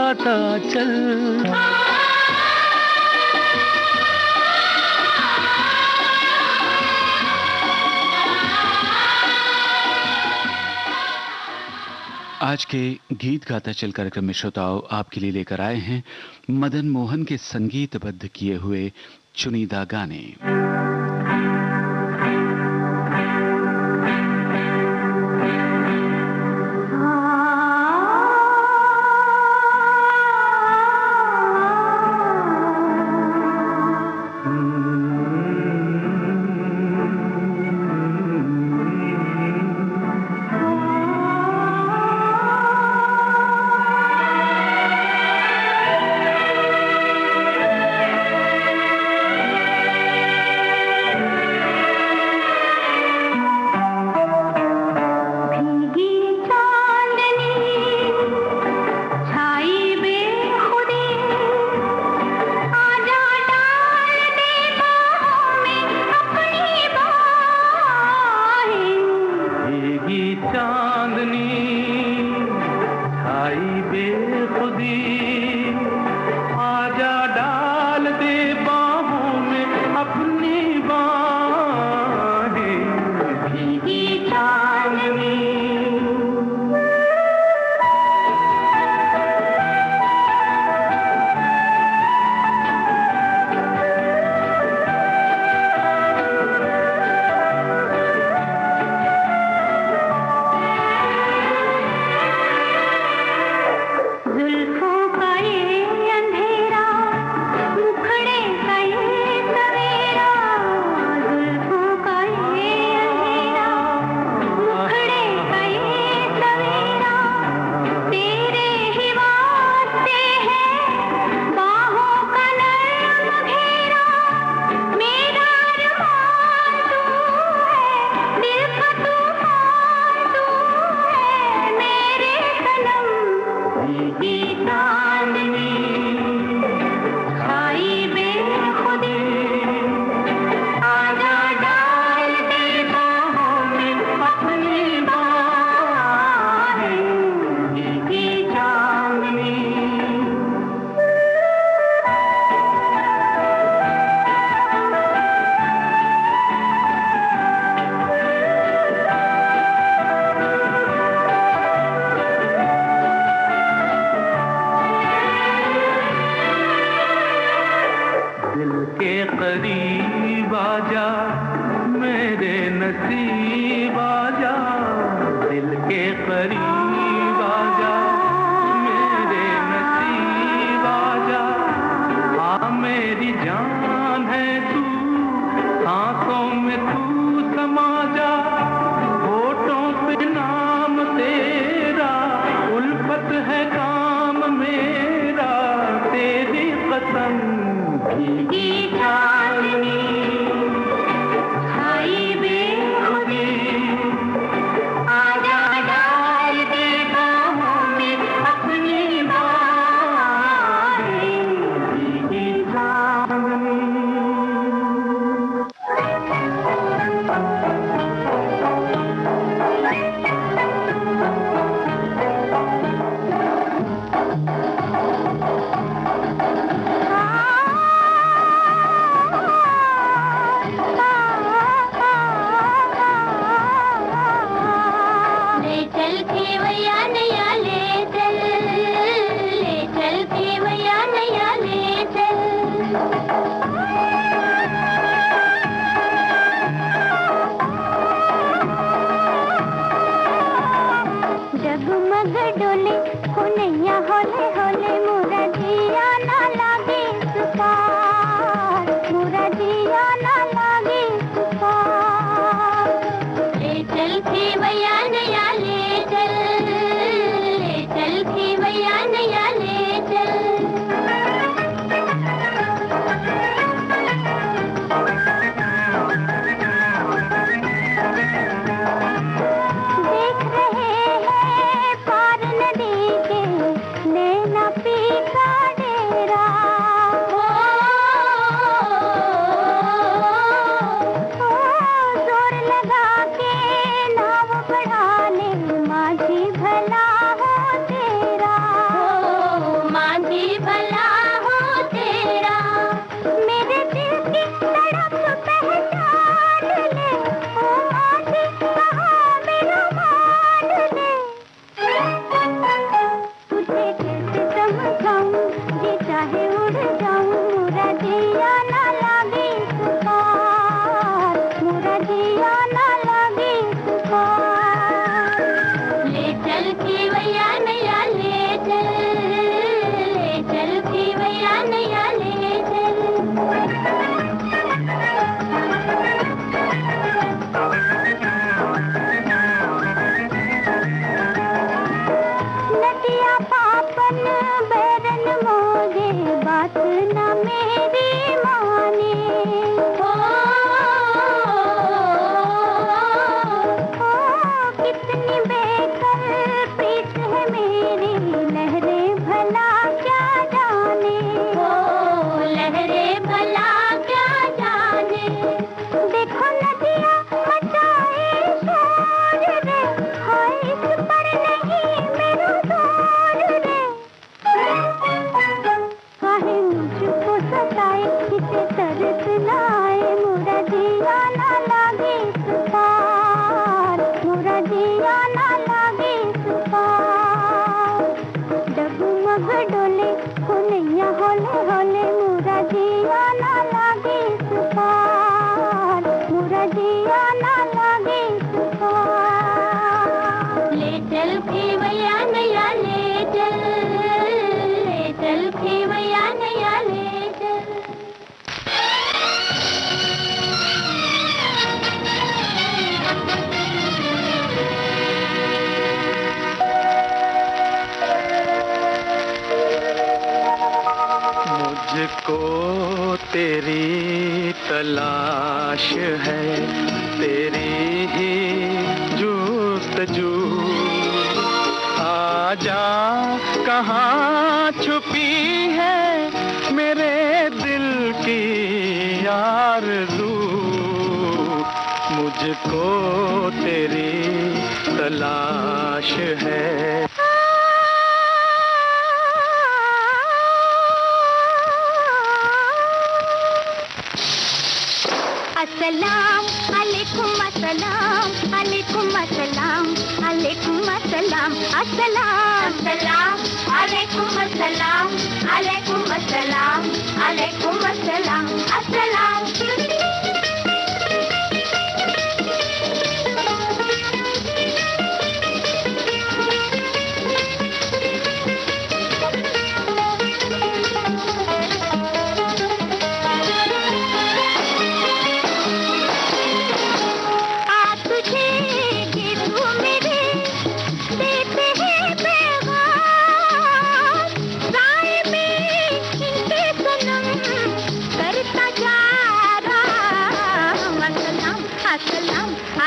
गाता चल। आज के गीत गाता चल कार्यक्रम में श्रोताओं आपके लिए लेकर आए हैं मदन मोहन के संगीतबद्ध किए हुए चुनिंदा गाने। पी का डेरा नदिया पापन बैरन मोगे बात न मेरी माने। कितनी बेकर प्रीत है मेरी लहरें भला क्या जाने। लहरें भला क्या जाने। देखो नदिया मचाए शोर रे, हाय इस पर नहीं मेरा जोर रे। काहे मुझको सताए किसे तरस लाए, मोरा जिया ना लागे इस पार, मोरा जिया ना लागे इस पार। डगमग डोले खुनैया होले होले, मोरा जिया ना लागे इस पार, मोरा जिया ना लागे इस पार। ले चल खेवैया नैया ले चल, ले चल खेवैया नैया ले चल। मुझको तेरी तलाश है, तेरी ही जुस्तजू। आजा कहाँ छुपी है मेरे दिल की आरज़ू। मुझको तेरी तलाश है। अस्सलाम अलैकुम अस्सलाम अलैकुम अस्सलाम अलैकुम अस्सलाम अस्सलाम अस्सलाम अलैकुम अस्सलाम अलैकुम अस्सलाम अलैकुम अस्सलाम अस्सलाम।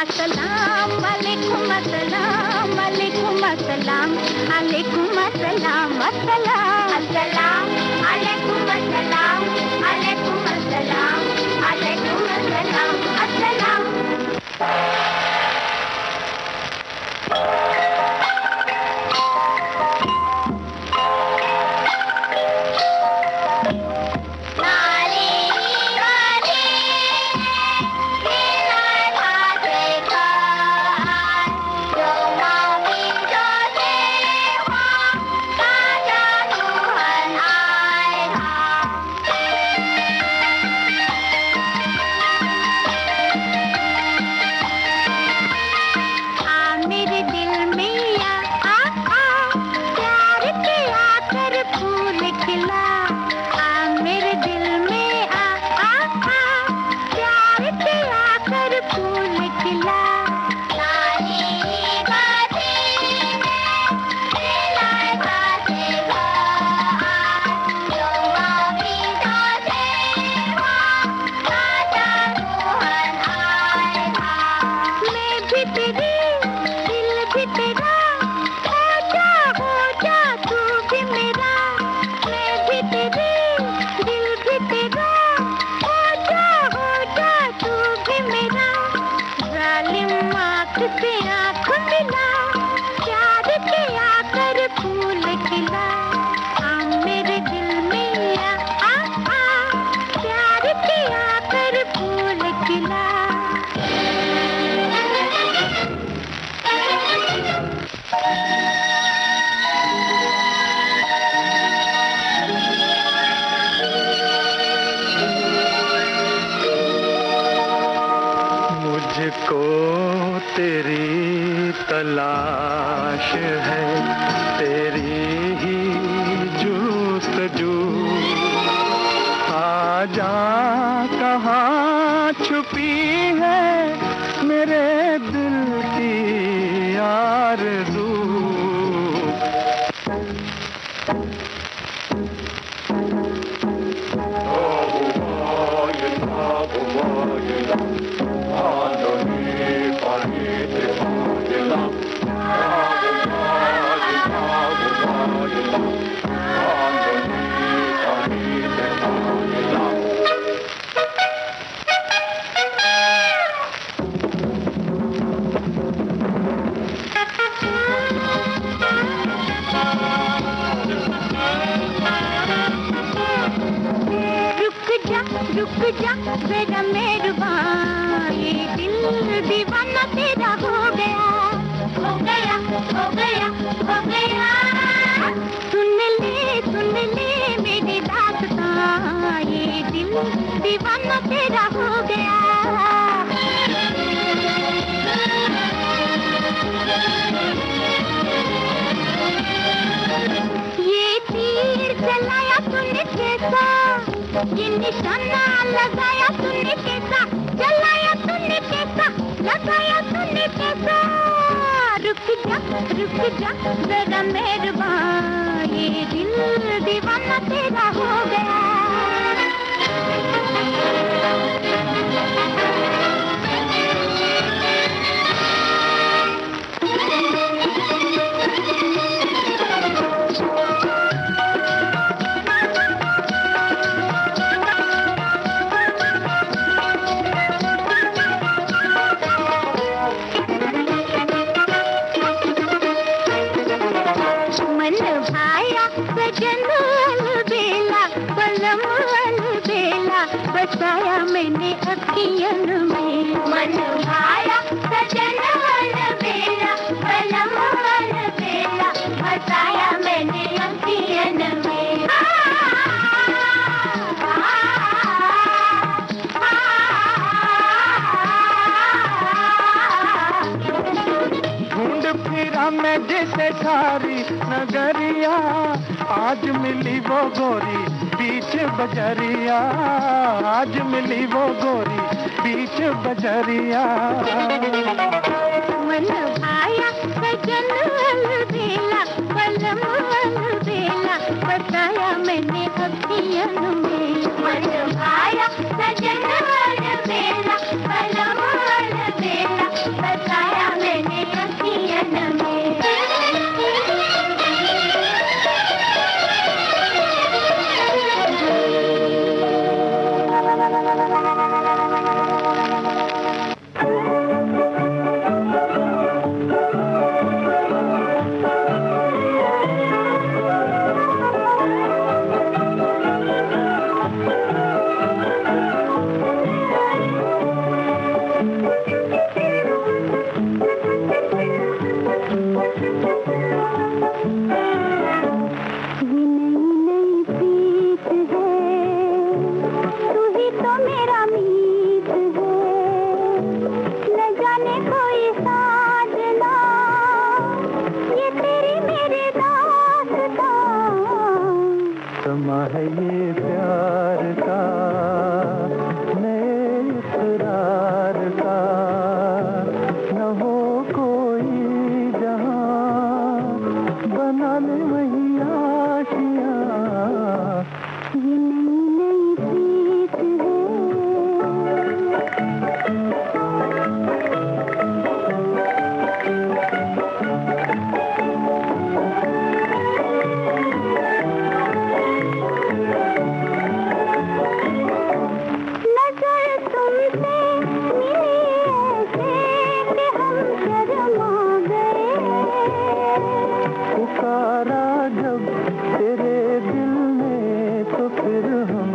अस्सलाम वालेकुम अस्सलाम वालेकुम अस्सलाम अलैकुम अस्सलाम अस्सलाम अस्सलाम अलैकुम अस्सलाम अलैकुम अस्सलाम अलैकुम अस्सलाम अस्सलाम। मुझको तेरी तलाश है, तेरी ही रुक जा जरा मेहरबान, ये दिल दीवाना तेरा हो गया, हो गया, हो गया, हो गया। सुन ले मेरी दास्तां, ये दिल दीवाना तेरा हो गया। ये तीर चलाया तूने कैसा, ये निशाना लगाया तूने कैसा, चलाया तूने कैसा, लगाया तूने कैसा। रुक जा जरा मेहरबान, ये दिल दीवाना तेरा हो गया। सजन अलबेला, पलम अलबेला, बसाया मैंने अखियन में। मन भाया सजन अलबेला, पलम अलबेला, बसाया मैंने अखियन में। ढूंढ फिरा मैं जैसे सारी नगरिया, आज मिली वो गोरी बीच बजरिया, आज मिली वो गोरी बीच बजरिया। मन भाया सजन अलबेला, पलम अलबेला, बताया मैंने अखियन में। मन भाया सजन अलबेला, पलम अलबेला, बताया मैंने अखियन में। समा है ये प्यार का, नए इकरार का, न हो कोई जहां, बना ले वही आशियां। ये नई नई प्रीत है, पुकारा जब तेरे दिल ने तो फिर हम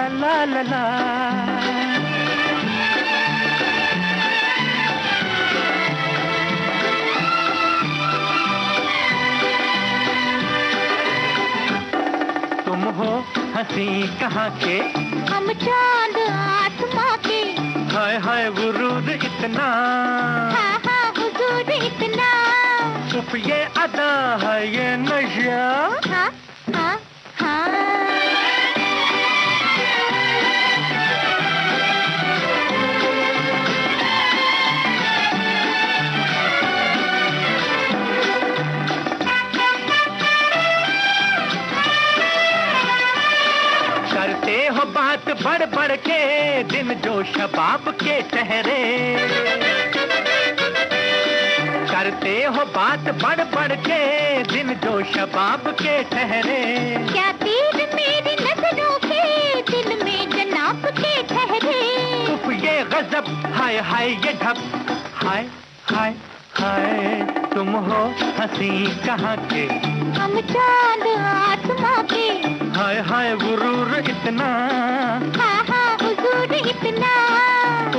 ला ला ला ला। तुम हो हंसी कहाँ के, हम चांद आसमां के, हाय हाय गुरूर इतना, हाँ हाँ हुजूर इतना, उफ ये अदा है ये नशा, हाँ हाँ हाँ। करते हो बात बढ़ बढ़ के, दिन जो शबाब के ठहरे, करते हो बात बढ़ बढ़ के, दिन जो शबाब के ठहरे, क्या तीर मेरी नजरों के दिल में जनाब के ठहरे, उफ ये गजब हाय हाय ये ढप, हाय हाय हाय तुम हो हंसी कहाँ के, हम चांद आसमां के, हाय हाय गुरूर इतना, हाँ हाँ हुजूर इतना,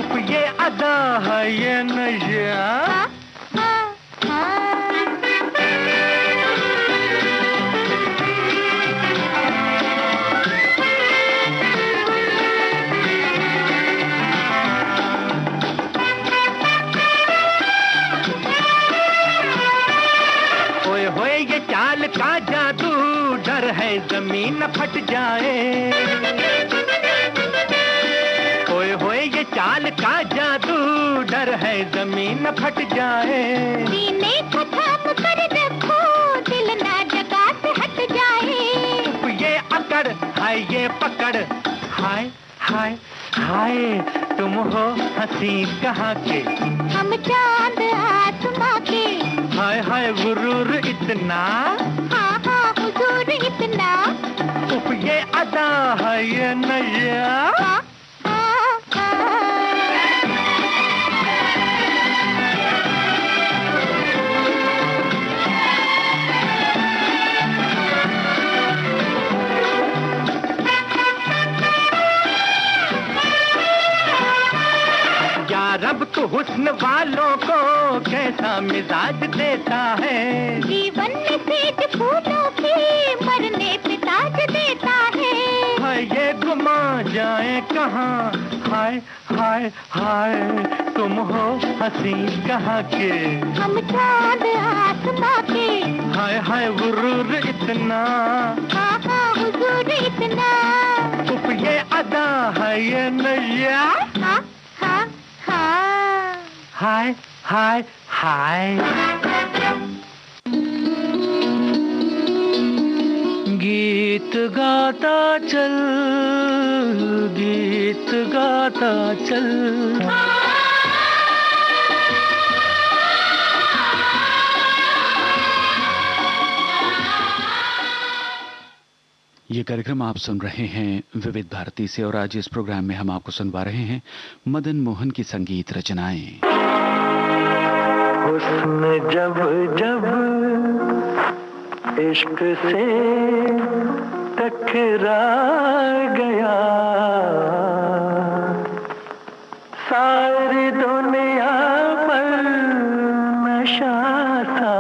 उफ ये अदा है ये नशा, हाँ हाँ हाँ। ओए होए ये चाल का जादू, डर है जमीन फट जाए, ओए होए ये चाल का जादू, डर है जमीन फट जाए, सीने को थाम कर रखो, दिल ना जगह से हट जाए, ये अकड़ हाय ये पकड़, हाय हाय हाय तुम हो हंसी कहाँ के, हम चांद आसमां के, हाय हाय गुरूर इतना, हाँ हाँ हुजूर इतना, उफ ये अदा है ये नशा, हाँ हाँ हाँ। या रब तो हुस्न वालों को कैसा मिजाज देता है, जीवन में सेज फूलों के मरने पे ताज देता है, हाय ये घुमा जाए कहाँ, हाय हाय हाय तुम हो हंसी कहाँ के, हम चांद आसमां के, हाय हाय गुरूर इतना, हाँ हाँ हुजूर इतना, उफ ये अदा है ये नशा, हाँ हाँ हाँ। हाय हाय हाय। गीत गाता चल, गीत गाता चल, ये कार्यक्रम आप सुन रहे हैं विविध भारती से और आज इस प्रोग्राम में हम आपको सुनवा रहे हैं मदन मोहन की संगीत रचनाएं। हुस्न जब जब इश्क से टकरा गया, सारी दुनिया पर नशा सा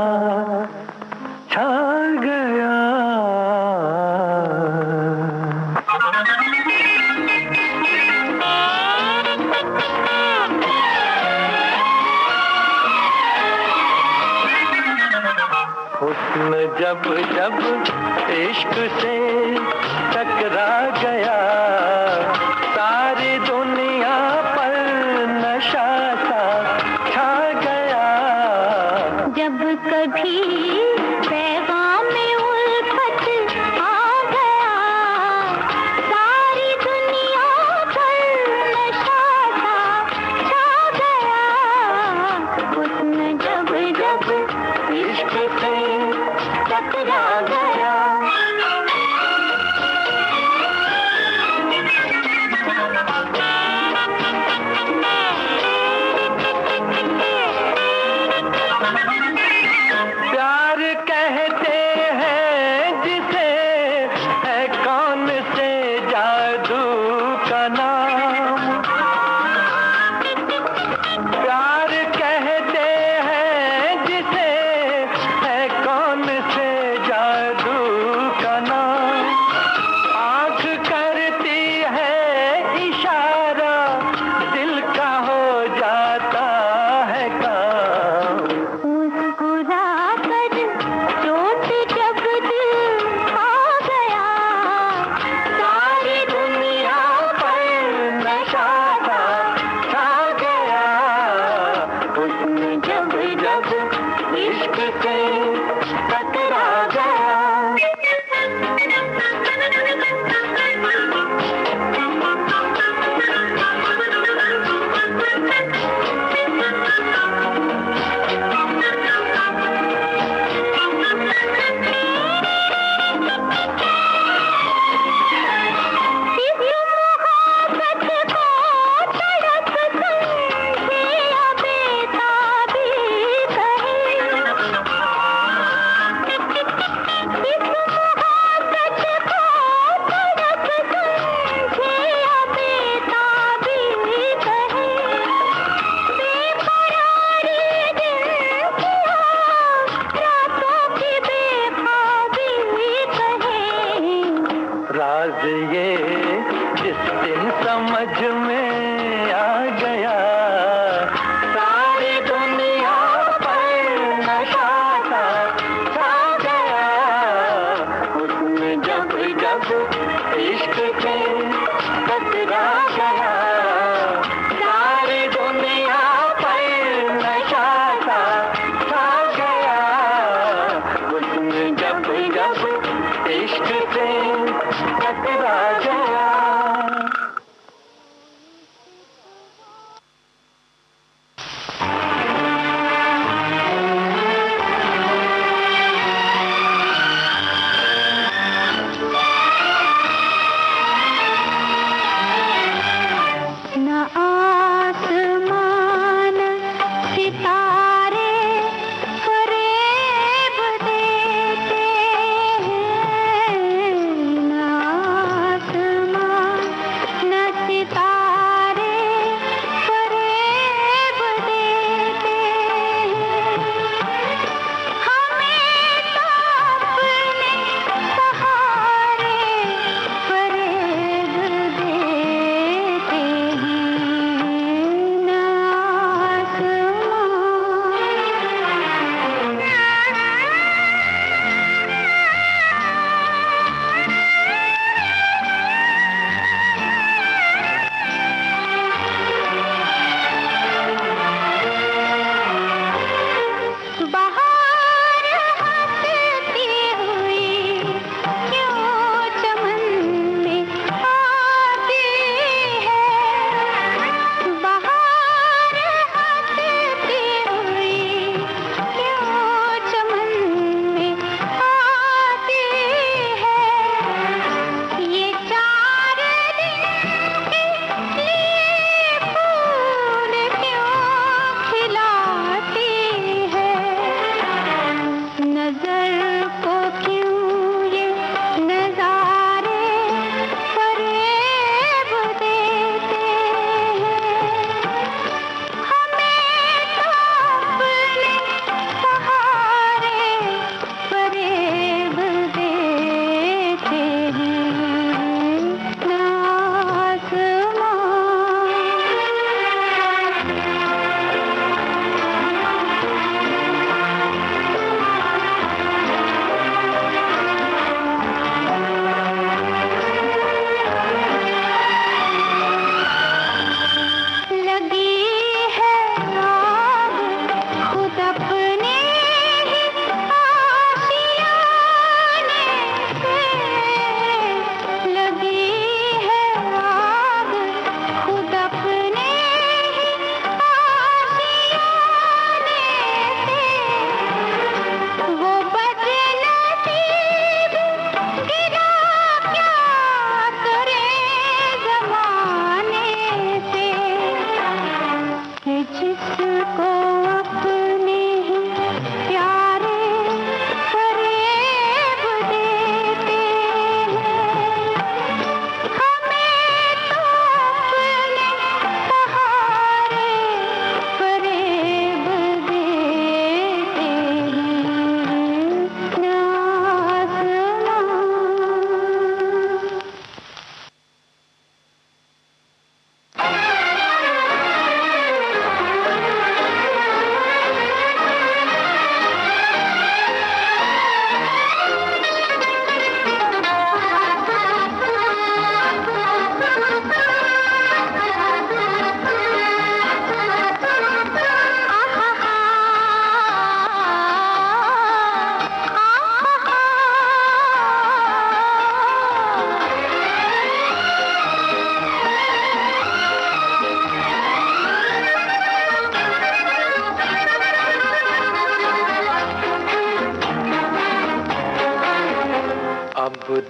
छा गया। हुस्न जब जब इश्क से टकरा गया, सारी दुनिया पर नशा सा छा गया। जब कभी पैगाम में उल्फत आ गया, सारी दुनिया पर नशा सा छा गया। हुस्न जब जब इश्क से टकरा गया, ये जिस दिन समझ में आ गया, सारी दुनिया पर नशा सा छा गया। उसमें जब जब इश्क के टकरा गया, सारी दुनिया पर नशा सा छा गया। उसमें जब जब इश्क से टकरा गया।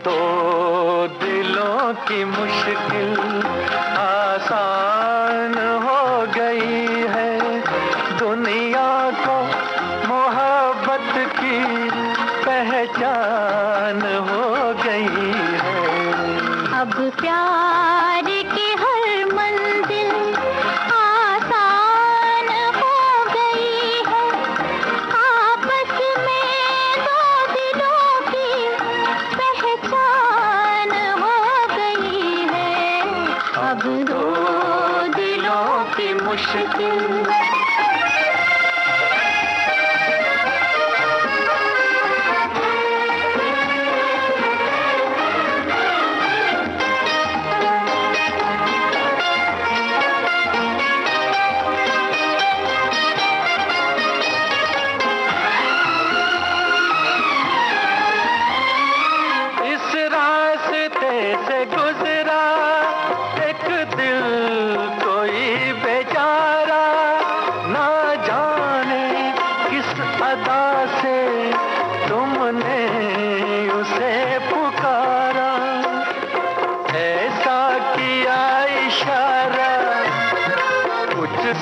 तो दिलों की मुश्किल आसान हो गई है, दुनिया को मोहब्बत की पहचान हो गई है। अब प्यार की हर मंजिल आसान हो गई है, आपस में दो दिलों की पहचान हो अब दो दिलों की मुश्किल।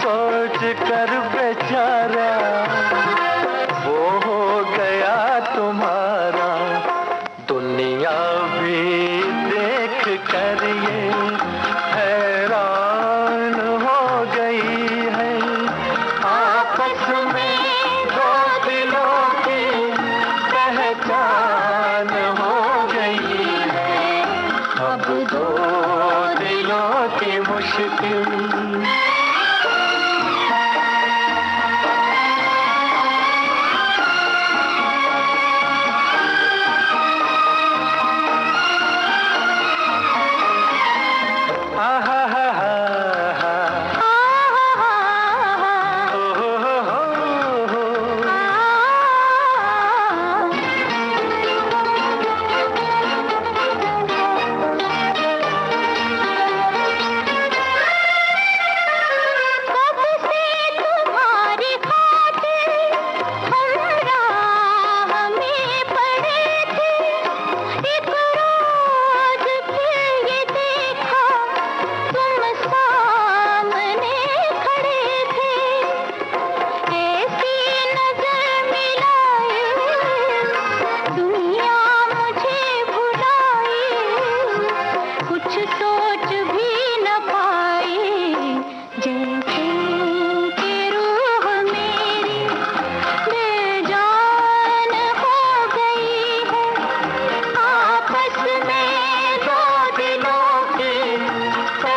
सोच कर बेचारा वो हो गया तुम्हारा। दुनिया भी देख कर ये हैरान हो गई है। आपस में दो दिलों की पहचान हो गई है। अब दो दिलों की मुश्किल।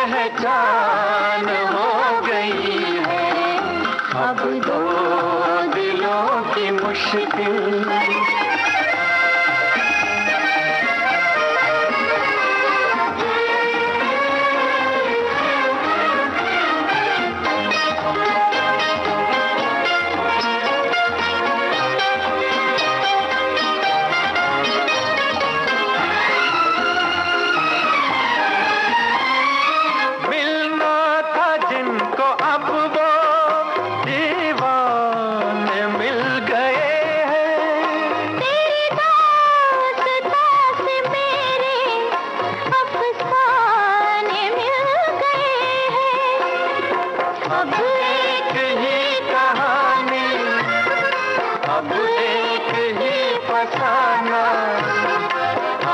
पहचान हो गई है। अब दो दिलों की मुश्किल।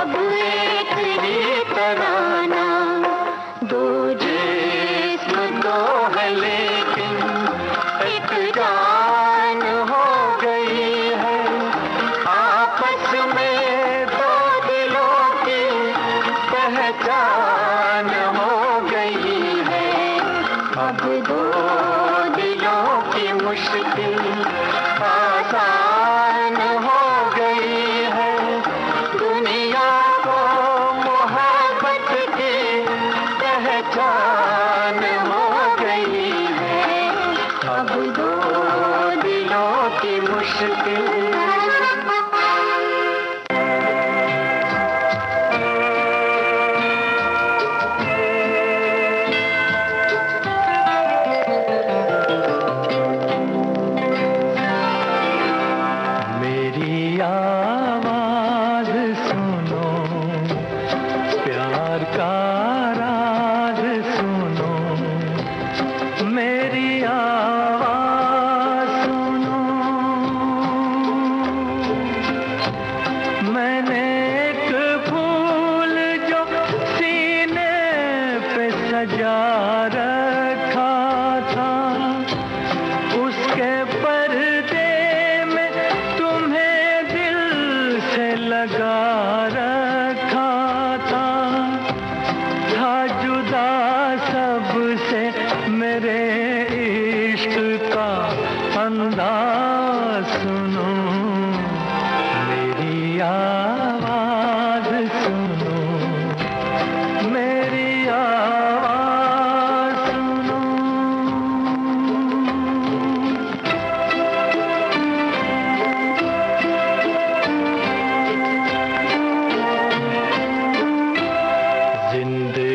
अब एक ही तराना। दो जिस्म दो है लेकिन एक जान हो गई है। आपस में दो दिलों की पहचान हो गई है। अब दो दिलों की मुश्किल आसान हो गई है। दुनिया को मोहब्बत की पहचान हो गई है। अब दो दिलों की मुश्किल।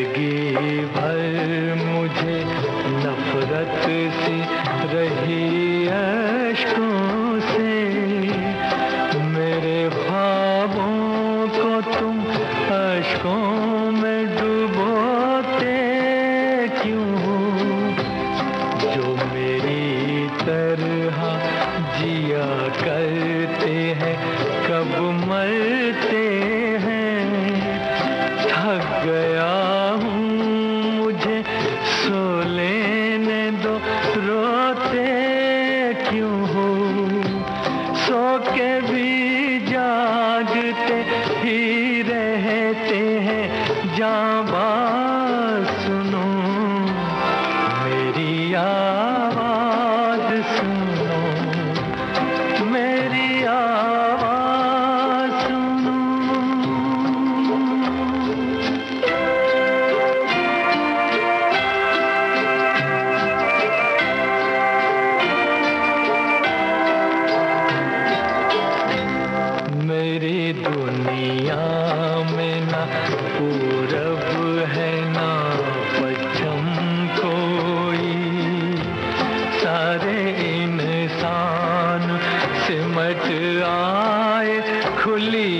जिंदगी भर मुझे नफरत सी रही अश्कों से, मेरे ख्वाबों को तुम अश्कों में डुबोते क्यों हो? जो मेरी तरह जिया करते हैं कब मरते हैं। थक गया हूँ मुझे सो लेने दो, रोते क्यों हो? सो के भी जागते ही रहते हैं। जाबाज सुनो मेरी आवाज, सुनो मेरी आवाज सुनो। मेरी दुनिया में ना पूरब है ना पश्चिम कोई, सारे इंसान सिमट आए खुली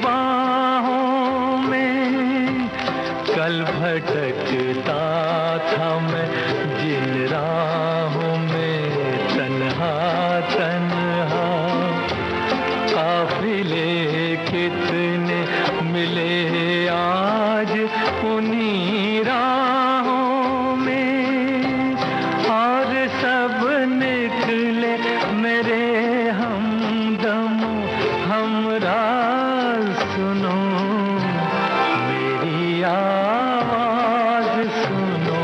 बाहों में। कल भटकता था मैं जिन राहों में तन्हा तन्हा, काफिले कितने मिले आज उन्हीं राहों में, और सब निकले मेरे हमदम हमराज। सुनो मेरी आवाज, सुनो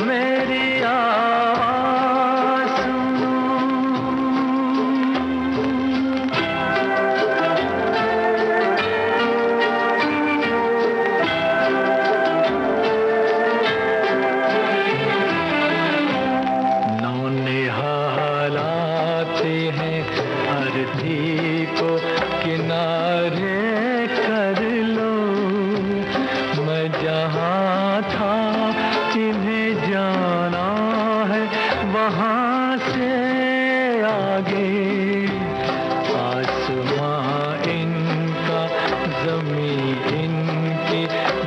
मेरी आवाज सुनो। नौनिहालाते हैं धरती को किनारे कर लो। मैं जहाँ था इन्हें जाना है वहाँ से आगे। आसमां इनका ज़मीं इनकी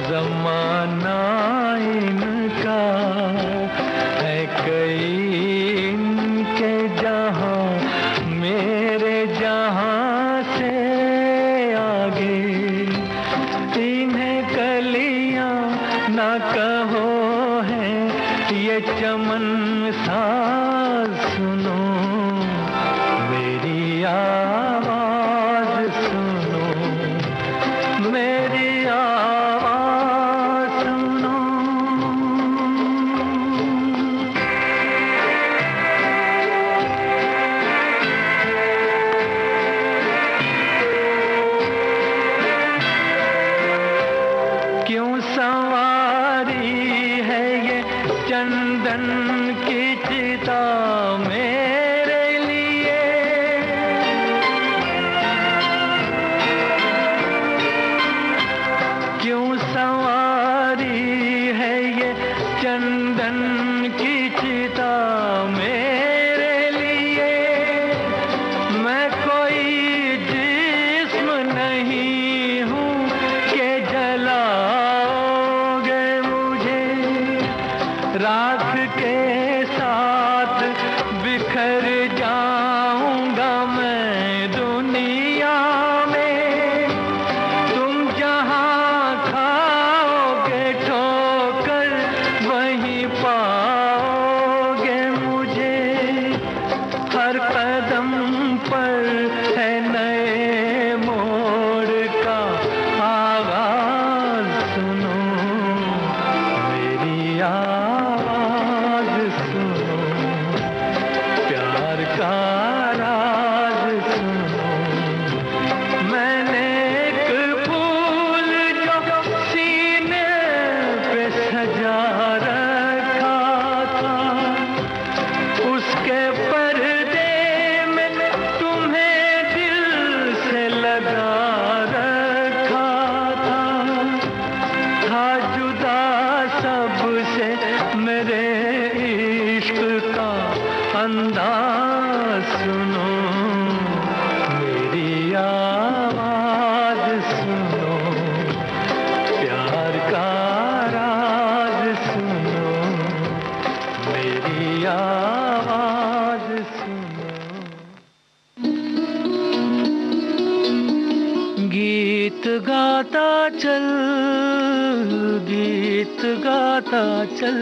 ज़माना इनका है। कई इनके जहाँ मेरे जहाँ से आगे। इन्हें कलियां ना कहो है ये चमन साज। सुनो मेरी आवाज, सुनो मेरी आवाज सुनो। क्यों सवारी है ये चंदन की चिता मेरे लिए? क्यों सवारी है ये चंदन की चिता मेरे लिए? मैं कोई जिस्म नहीं हूँ कि जलाओगे मुझे। राख के साथ बिखर जाऊंगा मैं दुनिया में। तुम जहाँ खाओगे ठोकर वहीं पाओगे मुझे। हर कदम पर है नए मोड़ का आगाज। सुनो मेरी आवाज, सुनो प्यार का राज। सुनो मैंने एक फूल जो सीने पे सजा रखा था, उसके पर्दे जुदा सबसे मेरे इश्क का अंदाज सुनो, मेरी आवाज सुनो, प्यार का राज सुनो, मेरी आवाज सुनो। गीत गाता चल, गीत गाता चल।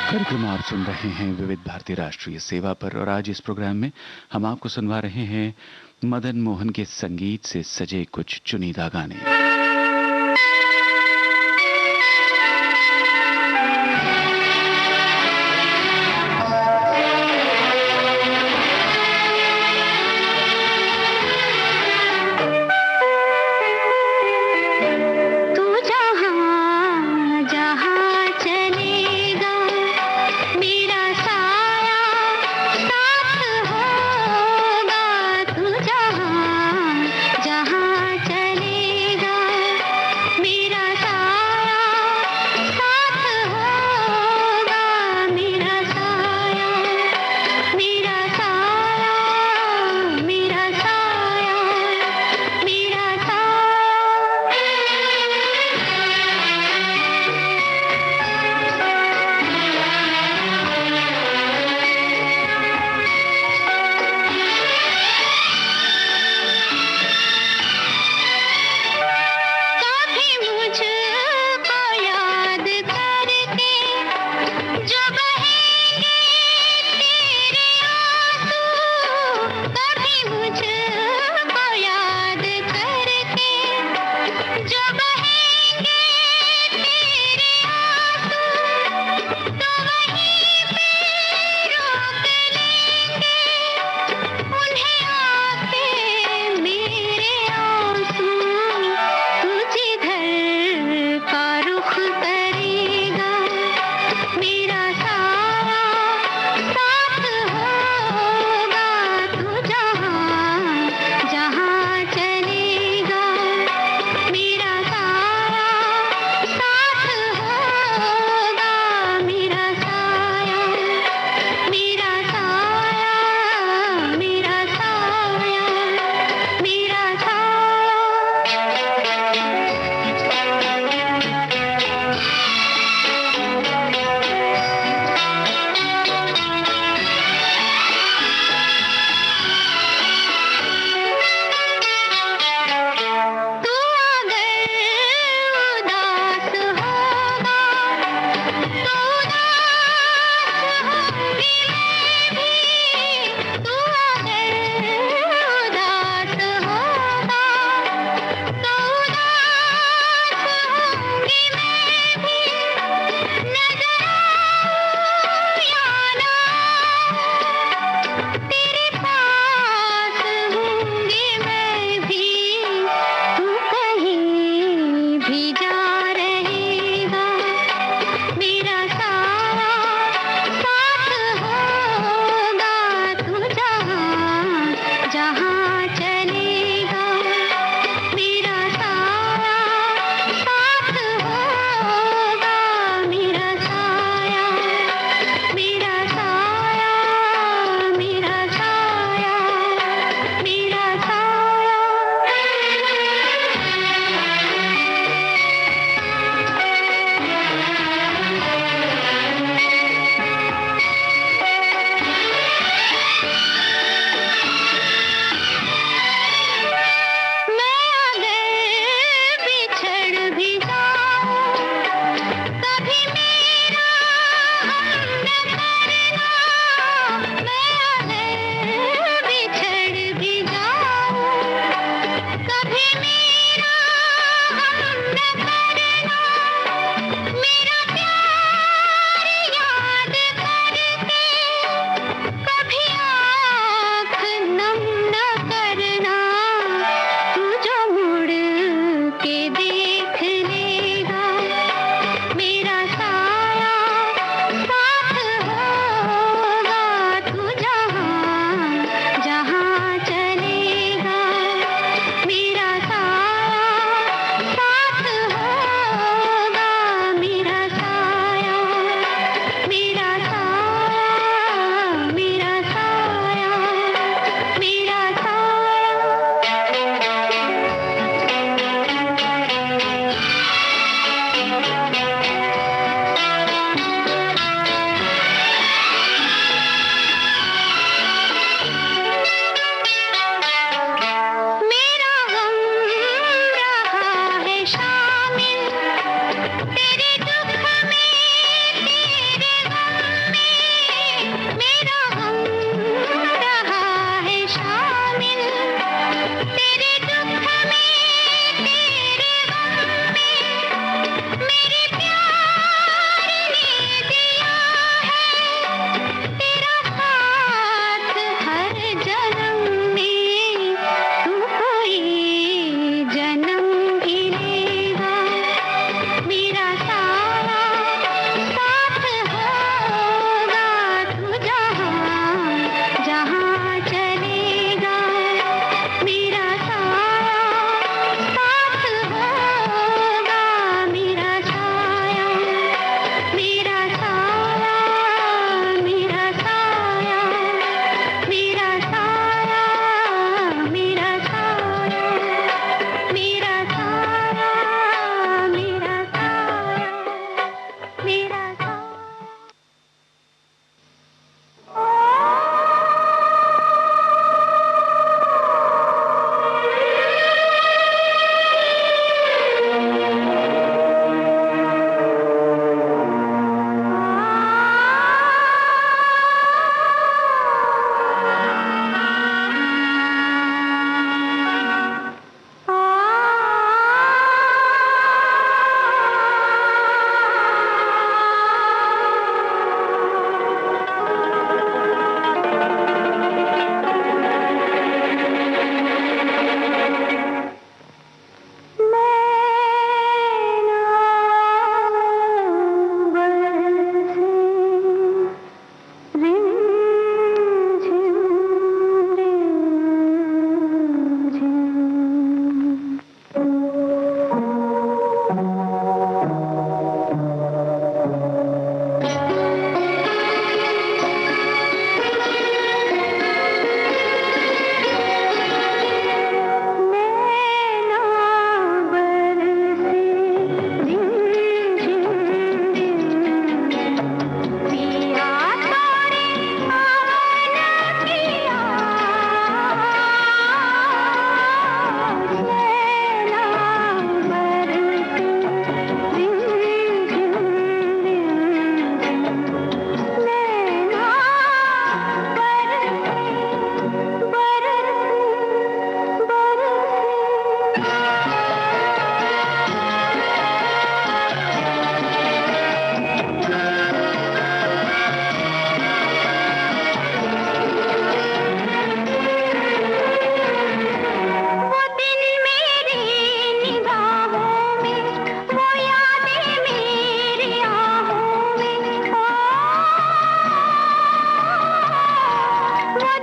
कार्यक्रम आप सुन रहे हैं विविध भारतीय राष्ट्रीय सेवा पर, और आज इस प्रोग्राम में हम आपको सुनवा रहे हैं मदन मोहन के संगीत से सजे कुछ चुनिंदा गाने। जहाँ चलेगा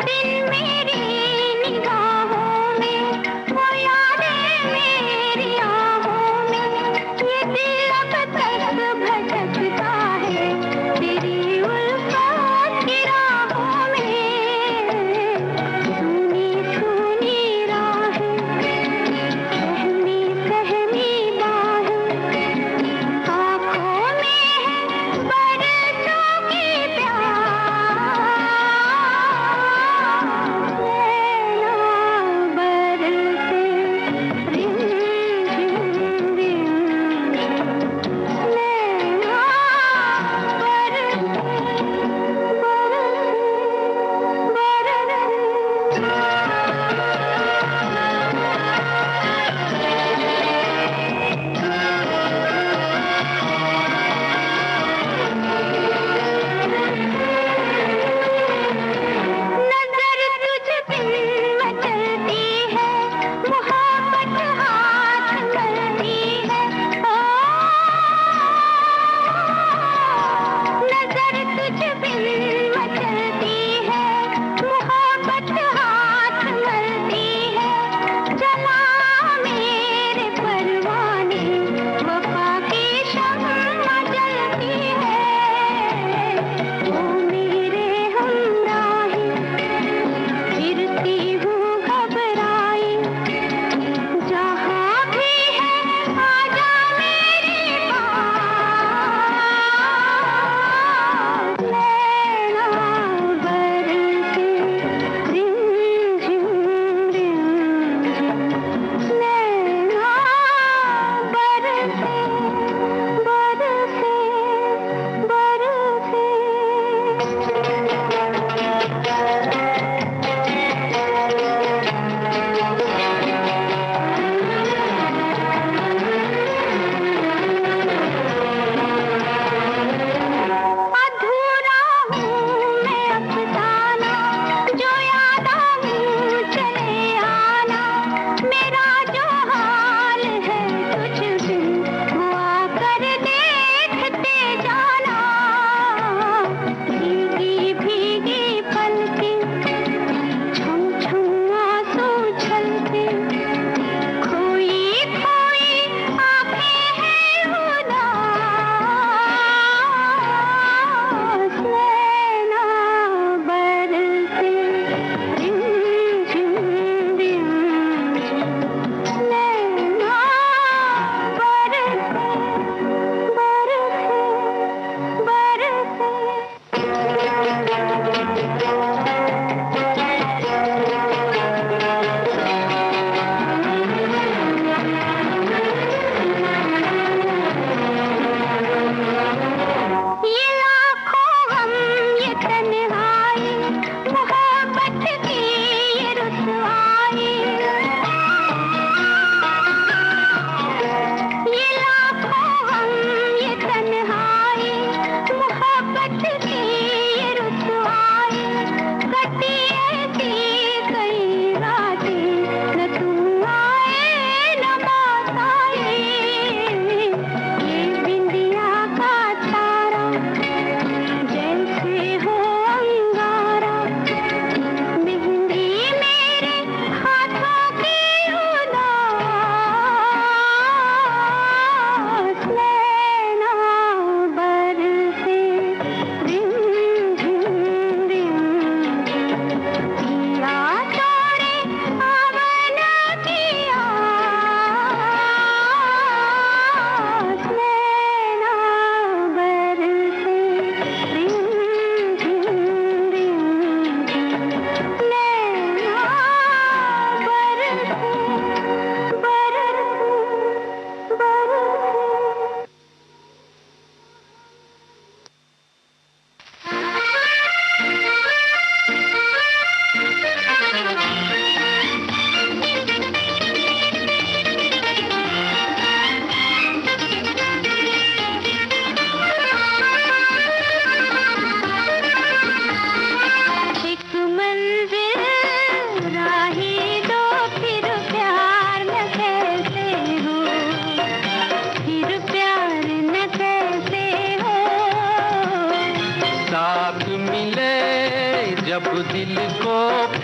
दिन मेरी निगाहों में, वो यादें मेरी आहों में, ये दिल अब तक भटकता है तेरी उल्फत की राहों में। सुनी सुनी राहें, सहमी सहमी बाहें, आँखों में है बरसों की प्यास।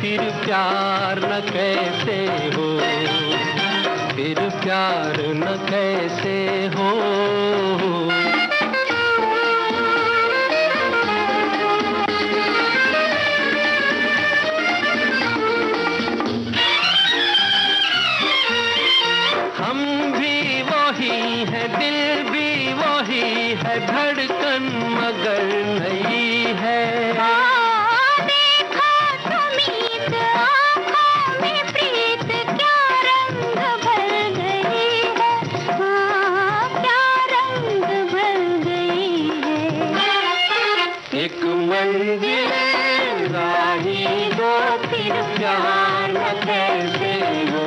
फिर प्यार न कैसे हो, फिर प्यार न कैसे हो। हम भी वही है, दिल भी वही है, धड़कन मगर नहीं है। देखा समीत आँखों में प्रीत, क्या रंग भर गई है, क्या रंग भर गई है। एक मंजिल राही दो, फिर प्यार न कैसे हो,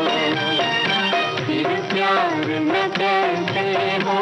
फिर प्यार न कैसे हो।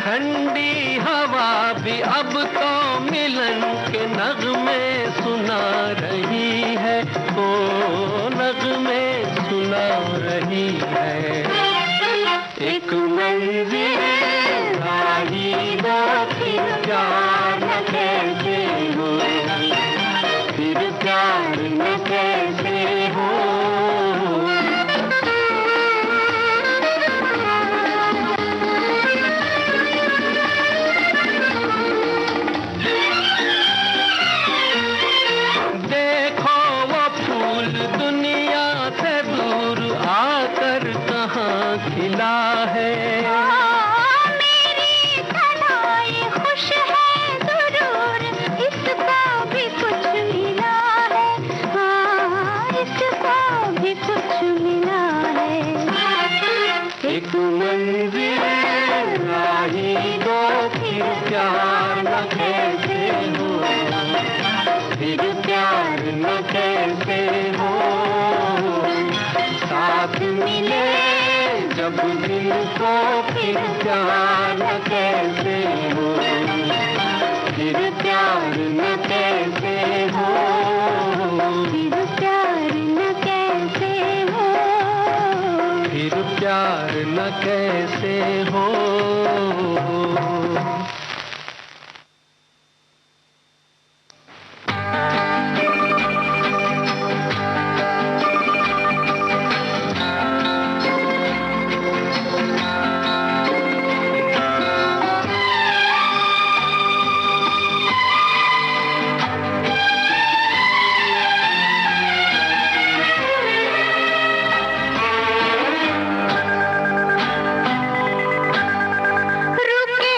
ठंडी हवा भी अब तो मिलन के नगमे सुना रही है, ओ नगमे सुना रही है। एक मंजिल राही दो, फिर प्यार न कैसे हो, फिर प्यार न कैसे हो। खिला है मेरी सदाई खुश है जरूर, इसको भी कुछ मिला है, हाँ इसको भी कुछ मिला है। एक मंजिल राही दो, फिर प्यार न कैसे हो, फिर प्यार न कैसे हो। साथ मिले जब दिल को, फिर प्यार न कैसे हो, फिर प्यार न कैसे हो, फिर प्यार न कैसे हो, फिर प्यार न कैसे हो। रुके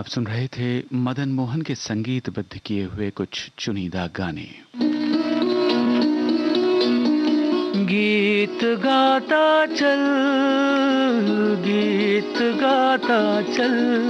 सुन रहे थे मदन मोहन के संगीतबद्ध किए हुए कुछ चुनिंदा गाने। गीत गाता चल, गीत गाता चल।